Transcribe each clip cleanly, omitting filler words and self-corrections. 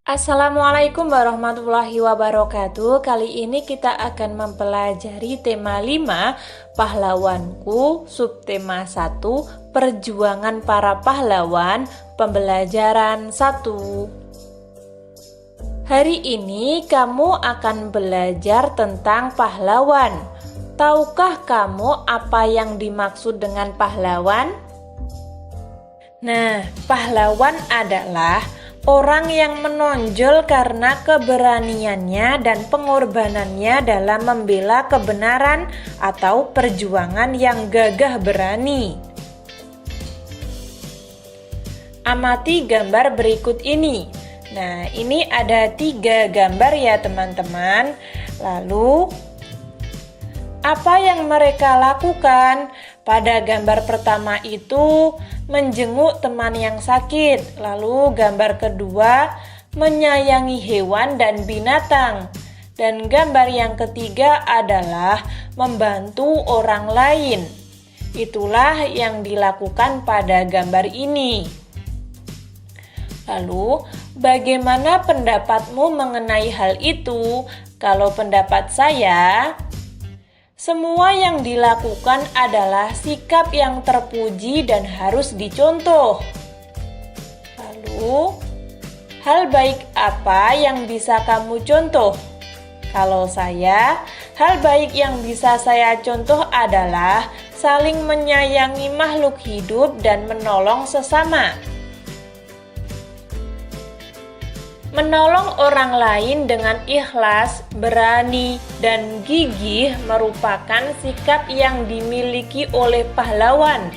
Assalamualaikum warahmatullahi wabarakatuh. Kali ini kita akan mempelajari tema 5, pahlawanku, subtema 1, perjuangan para pahlawan, pembelajaran 1. Hari ini kamu akan belajar tentang pahlawan. Tahukah kamu apa yang dimaksud dengan pahlawan? Nah, pahlawan adalah orang yang menonjol karena keberaniannya dan pengorbanannya dalam membela kebenaran atau perjuangan yang gagah berani. Amati gambar berikut ini. Nah, ini ada 3 gambar ya teman-teman. Lalu, apa yang mereka lakukan? Pada gambar pertama itu menjenguk teman yang sakit. Lalu gambar kedua menyayangi hewan dan binatang. Dan gambar yang ketiga adalah membantu orang lain. Itulah yang dilakukan pada gambar ini. Lalu, bagaimana pendapatmu mengenai hal itu? Kalau pendapat saya, semua yang dilakukan adalah sikap yang terpuji dan harus dicontoh. Lalu, hal baik apa yang bisa kamu contoh? Kalau saya, hal baik yang bisa saya contoh adalah saling menyayangi makhluk hidup dan menolong sesama. Menolong orang lain dengan ikhlas, berani, dan gigih merupakan sikap yang dimiliki oleh pahlawan.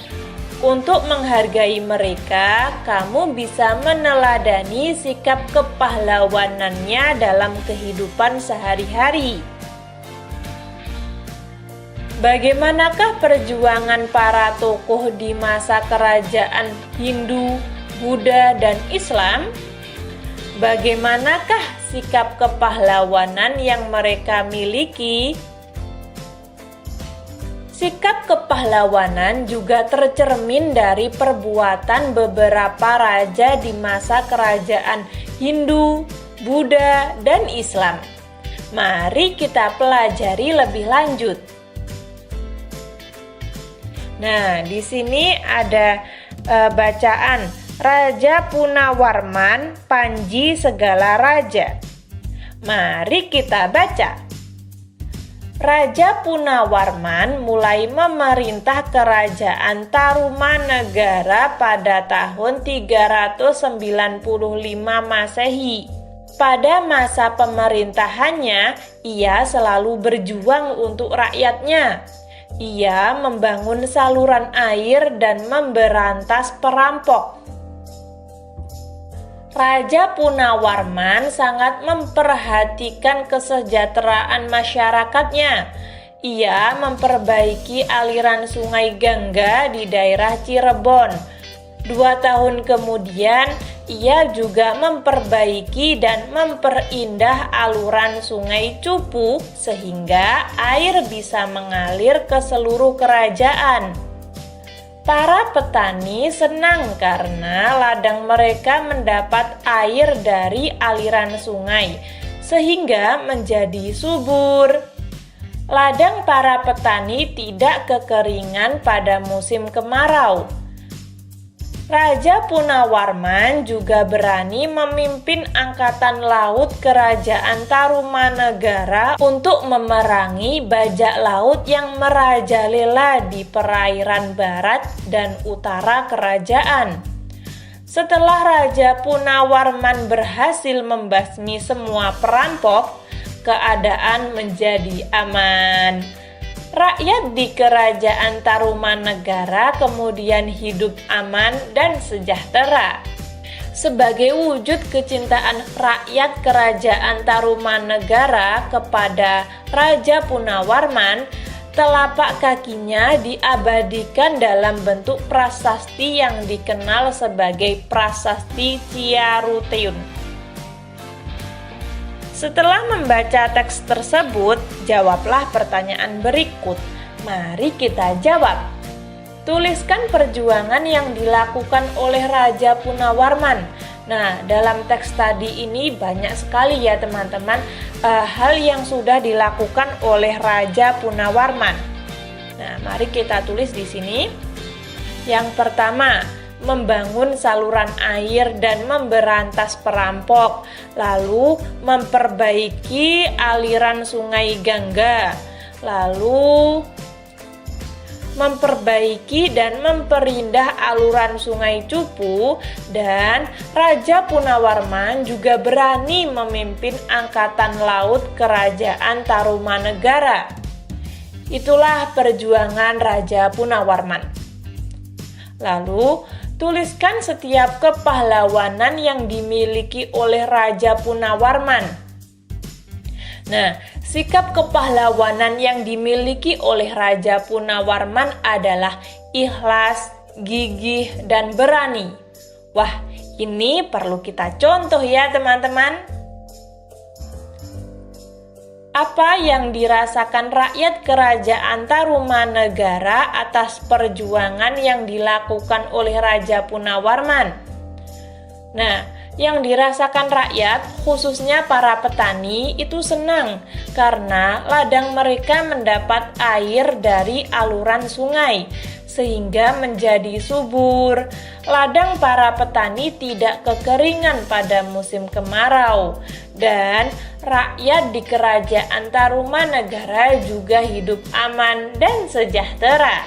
Untuk menghargai mereka, kamu bisa meneladani sikap kepahlawanannya dalam kehidupan sehari-hari. Bagaimanakah perjuangan para tokoh di masa kerajaan Hindu, Buddha, dan Islam? Bagaimanakah sikap kepahlawanan yang mereka miliki? Sikap kepahlawanan juga tercermin dari perbuatan beberapa raja di masa kerajaan Hindu, Buddha, dan Islam. Mari kita pelajari lebih lanjut. Nah, di sini ada bacaan Raja Punawarman, Panji segala raja. Mari kita baca. Raja Punawarman mulai memerintah kerajaan Tarumanegara pada tahun 395 Masehi. Pada masa pemerintahannya, ia selalu berjuang untuk rakyatnya. Ia membangun saluran air dan memberantas perampok. Raja Punawarman sangat memperhatikan kesejahteraan masyarakatnya. Ia memperbaiki aliran sungai Gangga di daerah Cirebon. 2 tahun kemudian, ia juga memperbaiki dan memperindah aluran sungai Cupu sehingga air bisa mengalir ke seluruh kerajaan. Para petani senang karena ladang mereka mendapat air dari aliran sungai, sehingga menjadi subur. Ladang para petani tidak kekeringan pada musim kemarau. Raja Punawarman juga berani memimpin angkatan laut kerajaan Tarumanegara untuk memerangi bajak laut yang merajalela di perairan barat dan utara kerajaan. Setelah Raja Punawarman berhasil membasmi semua perampok, keadaan menjadi aman. Rakyat di kerajaan Tarumanegara kemudian hidup aman dan sejahtera. Sebagai wujud kecintaan rakyat kerajaan Tarumanegara kepada Raja Punawarman, telapak kakinya diabadikan dalam bentuk prasasti yang dikenal sebagai Prasasti Ciaruteun. Setelah membaca teks tersebut, jawablah pertanyaan berikut. Mari kita jawab. Tuliskan perjuangan yang dilakukan oleh Raja Punawarman Nah, dalam teks tadi ini banyak sekali ya teman-teman hal yang sudah dilakukan oleh Raja Punawarman. Nah, mari kita tulis di sini. Yang pertama, membangun saluran air dan memberantas perampok, lalu memperbaiki aliran sungai Gangga, lalu memperbaiki dan memperindah aluran sungai Cupu, dan Raja Punawarman juga berani memimpin angkatan laut kerajaan Tarumanegara. Itulah perjuangan Raja Punawarman. Lalu, tuliskan setiap kepahlawanan yang dimiliki oleh Raja Punawarman. Nah, sikap kepahlawanan yang dimiliki oleh Raja Punawarman adalah ikhlas, gigih, dan berani. Wah, ini perlu kita contoh ya teman-teman. Apa yang dirasakan rakyat kerajaan Tarumanegara atas perjuangan yang dilakukan oleh Raja Punawarman? Nah, yang dirasakan rakyat, khususnya para petani, itu senang karena ladang mereka mendapat air dari aluran sungai, sehingga menjadi subur. Ladang para petani tidak kekeringan pada musim kemarau, dan rakyat di kerajaan Tarumanegara juga hidup aman dan sejahtera.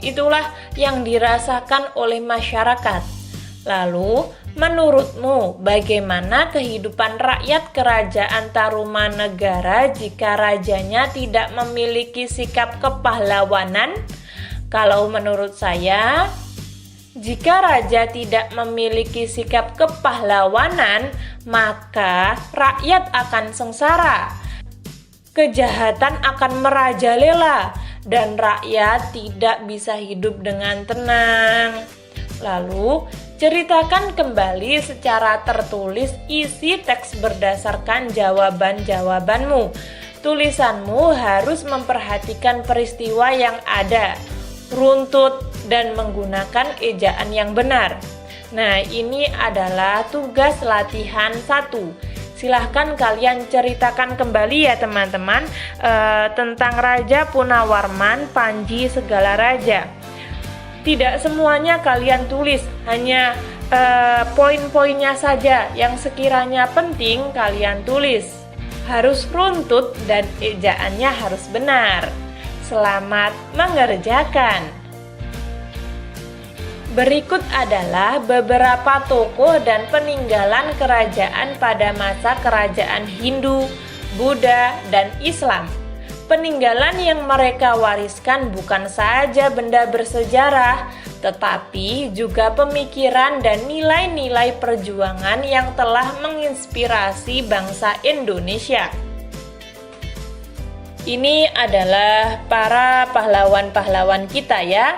Itulah yang dirasakan oleh masyarakat. Lalu, menurutmu bagaimana kehidupan rakyat kerajaan Tarumanegara jika rajanya tidak memiliki sikap kepahlawanan? Kalau menurut saya, jika raja tidak memiliki sikap kepahlawanan, maka rakyat akan sengsara. Kejahatan akan merajalela dan rakyat tidak bisa hidup dengan tenang. Lalu, ceritakan kembali secara tertulis isi teks berdasarkan jawaban-jawabanmu. Tulisanmu harus memperhatikan peristiwa yang ada, runtut, dan menggunakan ejaan yang benar. Nah, ini adalah tugas latihan 1. Silahkan kalian ceritakan kembali ya teman-teman tentang Raja Punawarman, Panji Segala Raja. Tidak semuanya kalian tulis, hanya poin-poinnya saja yang sekiranya penting kalian tulis. Harus runtut dan ejaannya harus benar. Selamat mengerjakan. Berikut adalah beberapa tokoh dan peninggalan kerajaan pada masa kerajaan Hindu, Buddha, dan Islam. Peninggalan yang mereka wariskan bukan saja benda bersejarah, tetapi juga pemikiran dan nilai-nilai perjuangan yang telah menginspirasi bangsa Indonesia. Ini adalah para pahlawan-pahlawan kita ya.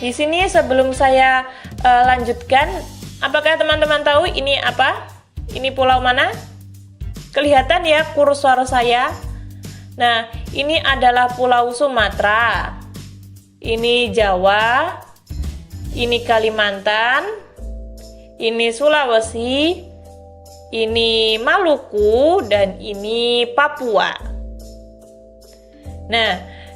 Di sini sebelum saya lanjutkan, apakah teman-teman tahu ini apa? Ini pulau mana? Kelihatan ya kursor saya. Nah, ini adalah Pulau Sumatera. Ini Jawa. Ini Kalimantan. Ini Sulawesi. Ini Maluku dan ini Papua. Nah,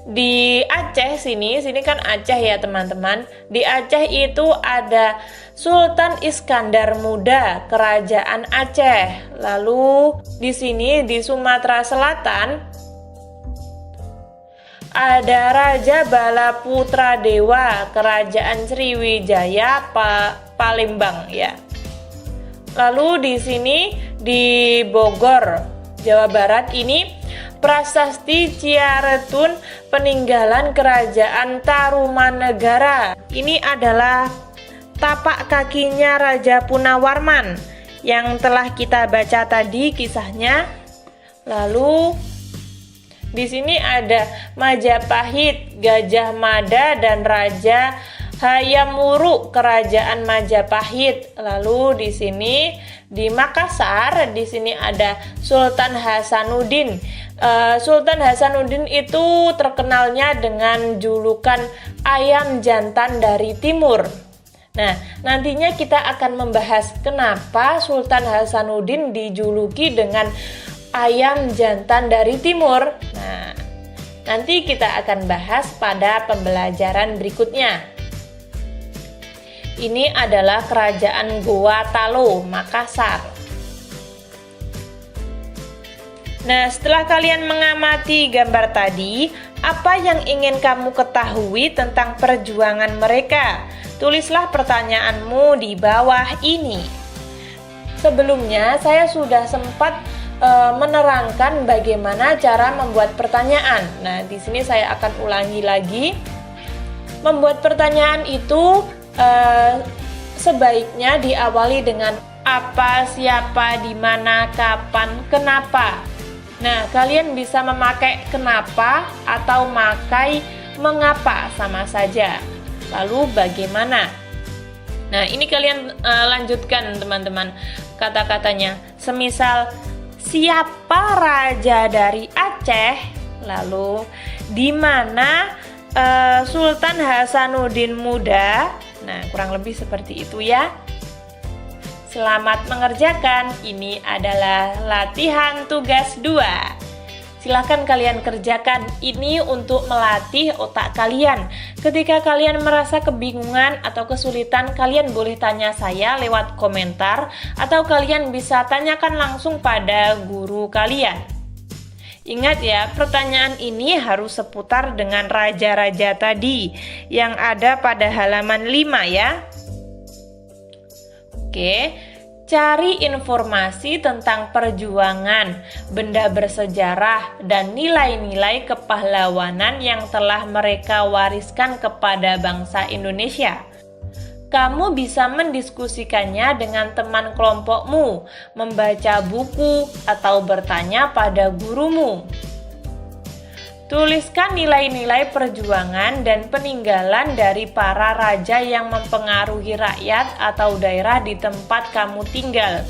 di Aceh sini kan Aceh ya teman-teman. Di Aceh itu ada Sultan Iskandar Muda, Kerajaan Aceh. Lalu di sini di Sumatera Selatan ada Raja Bala Putra Dewa, Kerajaan Sriwijaya, Palembang ya. Lalu di sini di Bogor, Jawa Barat ini Prasasti Ciaretun, peninggalan kerajaan Tarumanegara. Ini adalah tapak kakinya Raja Punawarman yang telah kita baca tadi kisahnya. Lalu di sini ada Majapahit, Gajah Mada, dan Raja Hayam Wuruk, Kerajaan Majapahit. Lalu di sini di Makassar, di sini ada Sultan Hasanuddin. Sultan Hasanuddin itu terkenalnya dengan julukan ayam jantan dari timur. Nah, nantinya kita akan membahas kenapa Sultan Hasanuddin dijuluki dengan ayam jantan dari timur. Nah, nanti kita akan bahas pada pembelajaran berikutnya. Ini adalah Kerajaan Goa Talo, Makassar. Nah, setelah kalian mengamati gambar tadi, apa yang ingin kamu ketahui tentang perjuangan mereka? Tulislah pertanyaanmu di bawah ini. Sebelumnya, saya sudah sempat menerangkan bagaimana cara membuat pertanyaan. Nah, di sini saya akan ulangi lagi. Membuat pertanyaan itu sebaiknya diawali dengan apa, siapa, di mana, kapan, kenapa. Nah, kalian bisa memakai kenapa atau memakai mengapa sama saja. Lalu bagaimana? Nah, ini kalian lanjutkan teman-teman kata-katanya. Semisal, siapa raja dari Aceh? Lalu, di mana Sultan Hasanuddin Muda? Nah, kurang lebih seperti itu ya. Selamat mengerjakan. Ini adalah latihan tugas 2. Silahkan kalian kerjakan. Ini untuk melatih otak kalian. Ketika kalian merasa kebingungan atau kesulitan, kalian boleh tanya saya lewat komentar, atau kalian bisa tanyakan langsung pada guru kalian. Ingat ya, pertanyaan ini harus seputar dengan raja-raja tadi yang ada pada halaman 5 ya. Oke. Cari informasi tentang perjuangan, benda bersejarah, dan nilai-nilai kepahlawanan yang telah mereka wariskan kepada bangsa Indonesia. Kamu bisa mendiskusikannya dengan teman kelompokmu, membaca buku, atau bertanya pada gurumu. Tuliskan nilai-nilai perjuangan dan peninggalan dari para raja yang mempengaruhi rakyat atau daerah di tempat kamu tinggal.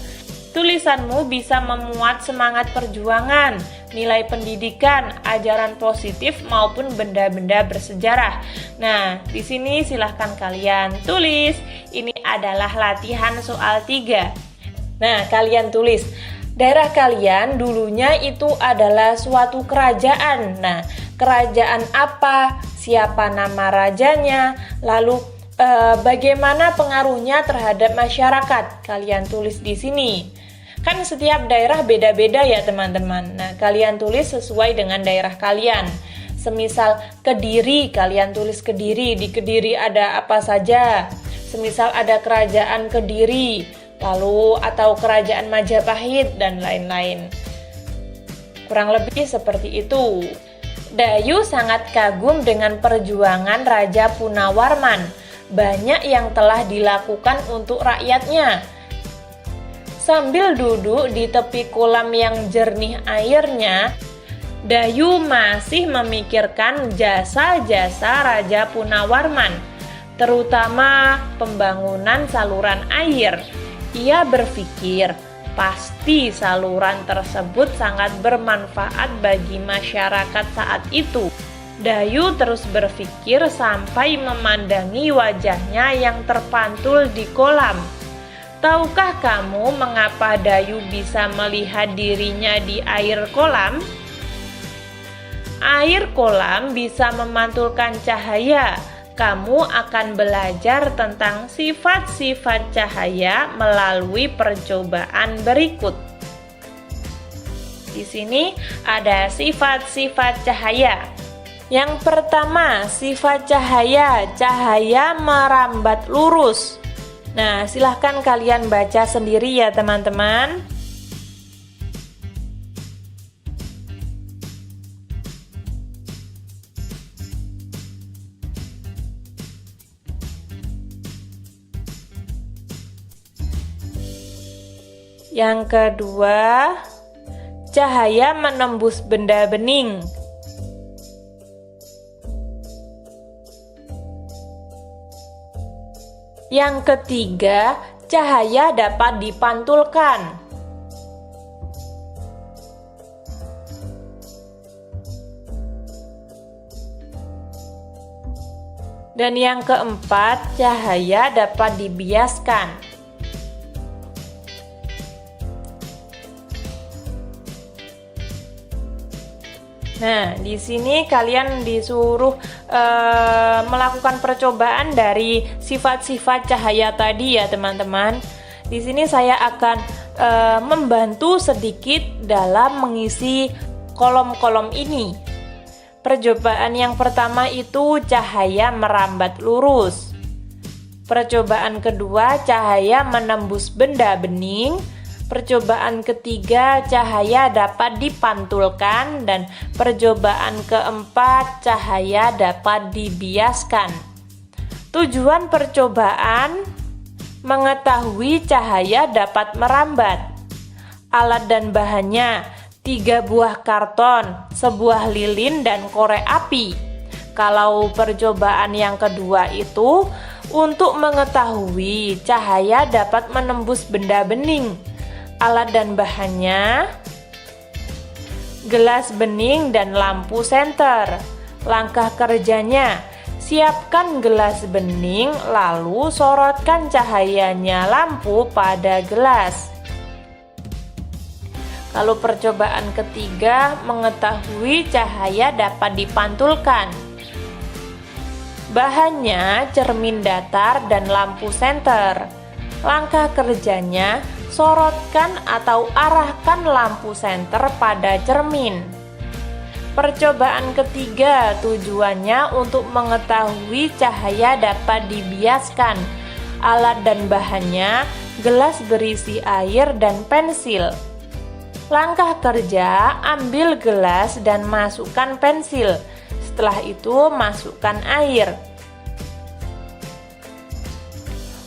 Tulisanmu bisa memuat semangat perjuangan, nilai pendidikan, ajaran positif maupun benda-benda bersejarah. Nah, di sini silahkan kalian tulis. Ini adalah latihan soal 3. Nah, kalian tulis. Daerah kalian dulunya itu adalah suatu kerajaan. Nah, kerajaan apa? Siapa nama rajanya? Lalu bagaimana pengaruhnya terhadap masyarakat? Kalian tulis di sini. Kan setiap daerah beda-beda ya teman-teman. Nah, kalian tulis sesuai dengan daerah kalian. Semisal Kediri, kalian tulis Kediri. Di Kediri ada apa saja? Semisal ada kerajaan Kediri, lalu atau kerajaan Majapahit dan lain-lain. Kurang lebih seperti itu. Dayu sangat kagum dengan perjuangan Raja Punawarman. Banyak yang telah dilakukan untuk rakyatnya. Sambil duduk di tepi kolam yang jernih airnya, Dayu masih memikirkan jasa-jasa Raja Punawarman, terutama pembangunan saluran air. Ia berpikir, pasti saluran tersebut sangat bermanfaat bagi masyarakat saat itu. Dayu terus berpikir sampai memandangi wajahnya yang terpantul di kolam. Tahukah kamu mengapa Dayu bisa melihat dirinya di air kolam? Air kolam bisa memantulkan cahaya. Kamu akan belajar tentang sifat-sifat cahaya melalui percobaan berikut. Di sini ada sifat-sifat cahaya. Yang pertama, sifat cahaya. Cahaya merambat lurus. Nah, silahkan kalian baca sendiri ya teman-teman. Yang kedua, cahaya menembus benda bening. Yang ketiga, cahaya dapat dipantulkan. Dan yang keempat, cahaya dapat dibiaskan. Nah, di sini kalian disuruh melakukan percobaan dari sifat-sifat cahaya tadi ya, teman-teman. Di sini saya akan membantu sedikit dalam mengisi kolom-kolom ini. Percobaan yang pertama itu cahaya merambat lurus. Percobaan kedua, cahaya menembus benda bening. Percobaan ketiga, cahaya dapat dipantulkan. Dan percobaan keempat, cahaya dapat dibiaskan. Tujuan percobaan mengetahui cahaya dapat merambat. Alat dan bahannya 3 buah karton, sebuah lilin, dan korek api. Kalau percobaan yang kedua itu untuk mengetahui cahaya dapat menembus benda bening. Alat dan bahannya gelas bening dan lampu senter. Langkah kerjanya, siapkan gelas bening lalu sorotkan cahayanya lampu pada gelas. Lalu percobaan ketiga, mengetahui cahaya dapat dipantulkan. Bahannya cermin datar dan lampu senter. Langkah kerjanya, sorotkan atau arahkan lampu senter pada cermin. Percobaan ketiga, tujuannya untuk mengetahui cahaya dapat dibiaskan. Alat dan bahannya, gelas berisi air dan pensil. Langkah kerja, ambil gelas dan masukkan pensil. Setelah itu masukkan air.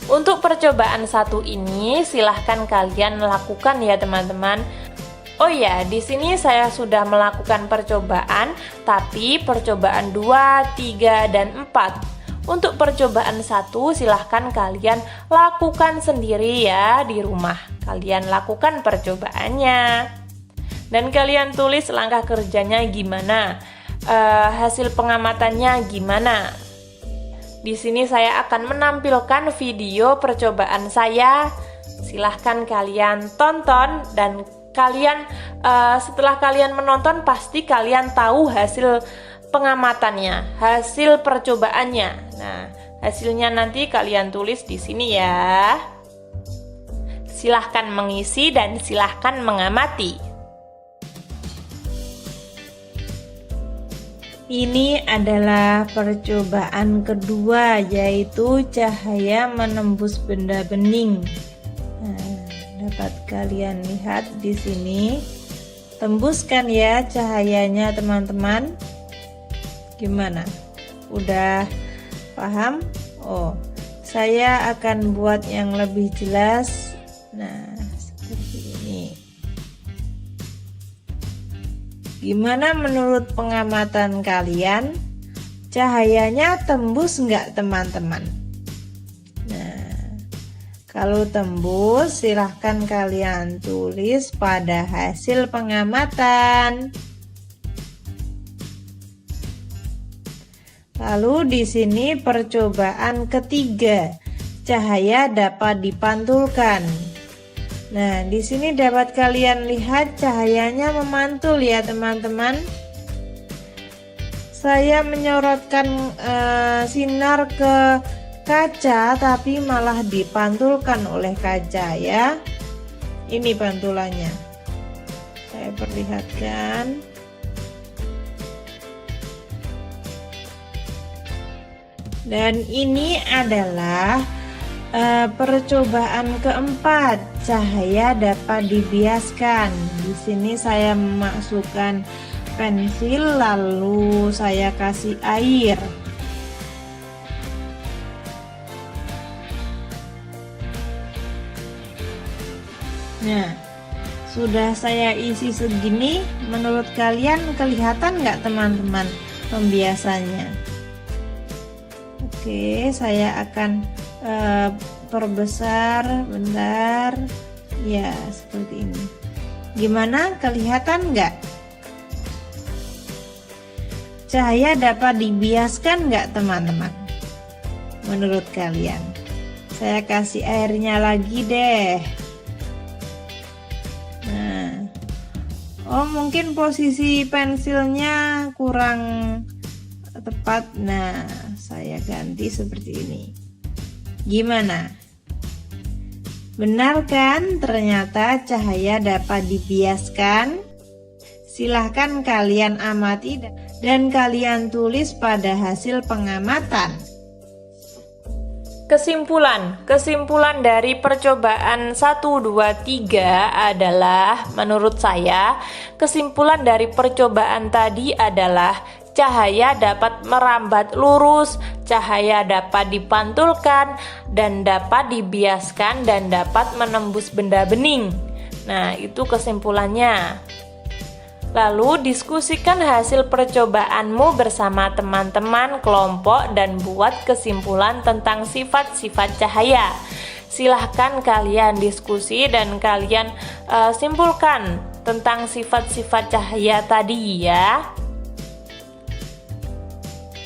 Untuk percobaan satu ini silahkan kalian lakukan ya teman-teman. Oh ya, di sini saya sudah melakukan percobaan, tapi percobaan 2, 3, dan 4. Untuk percobaan 1 silahkan kalian lakukan sendiri ya di rumah. Kalian lakukan percobaannya. Dan kalian tulis langkah kerjanya gimana, hasil pengamatannya gimana. Di sini saya akan menampilkan video percobaan saya. Silahkan kalian tonton dan kalian setelah kalian menonton pasti kalian tahu hasil pengamatannya, hasil percobaannya. Nah, hasilnya nanti kalian tulis di sini ya. Silahkan mengisi dan silahkan mengamati. Ini adalah percobaan kedua, yaitu cahaya menembus benda bening. Nah, dapat kalian lihat di sini. Tembuskan ya cahayanya teman-teman. Gimana? Udah paham? Oh, saya akan buat yang lebih jelas. Nah, seperti ini. Gimana menurut pengamatan kalian? Cahayanya tembus nggak teman-teman? Nah, kalau tembus silahkan kalian tulis pada hasil pengamatan. Lalu di sini percobaan ketiga, cahaya dapat dipantulkan. Nah, di sini dapat kalian lihat cahayanya memantul ya teman-teman. Saya menyorotkan sinar ke kaca tapi malah dipantulkan oleh kaca ya. Ini pantulannya. Saya perlihatkan. Dan ini adalah percobaan keempat, cahaya dapat dibiaskan. Di sini saya memasukkan pensil lalu saya kasih air. Nah, sudah saya isi segini. Menurut kalian kelihatan nggak teman-teman pembiasannya? Oke, saya akan perbesar bentar ya, seperti ini. Gimana, kelihatan nggak? Cahaya dapat dibiaskan nggak teman-teman? menurut kalian? Saya kasih airnya lagi deh. Nah, oh mungkin posisi pensilnya kurang tepat. Nah, saya ganti seperti ini. Gimana? Benar kan? Ternyata cahaya dapat dibiaskan. Silahkan kalian amati dan kalian tulis pada hasil pengamatan. Kesimpulan dari percobaan 1, 2, 3 adalah, menurut saya, kesimpulan dari percobaan tadi adalah cahaya dapat merambat lurus, cahaya dapat dipantulkan, dan dapat dibiaskan dan dapat menembus benda bening. Nah, itu kesimpulannya. Lalu diskusikan hasil percobaanmu bersama teman-teman kelompok dan buat kesimpulan tentang sifat-sifat cahaya. Silahkan kalian diskusi dan kalian simpulkan tentang sifat-sifat cahaya tadi ya.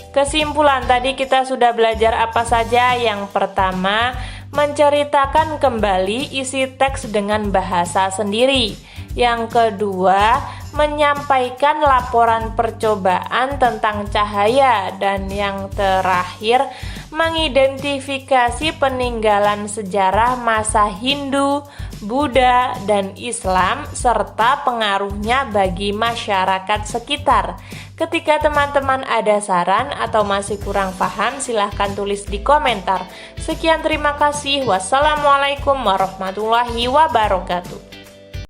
Kesimpulan tadi kita sudah belajar apa saja? Yang pertama, menceritakan kembali isi teks dengan bahasa sendiri. Yang kedua, menyampaikan laporan percobaan tentang cahaya. Dan yang terakhir, mengidentifikasi peninggalan sejarah masa Hindu, Buddha, dan Islam serta pengaruhnya bagi masyarakat sekitar. Ketika teman-teman ada saran atau masih kurang paham, silahkan tulis di komentar. Sekian, terima kasih. Wassalamualaikum warahmatullahi wabarakatuh.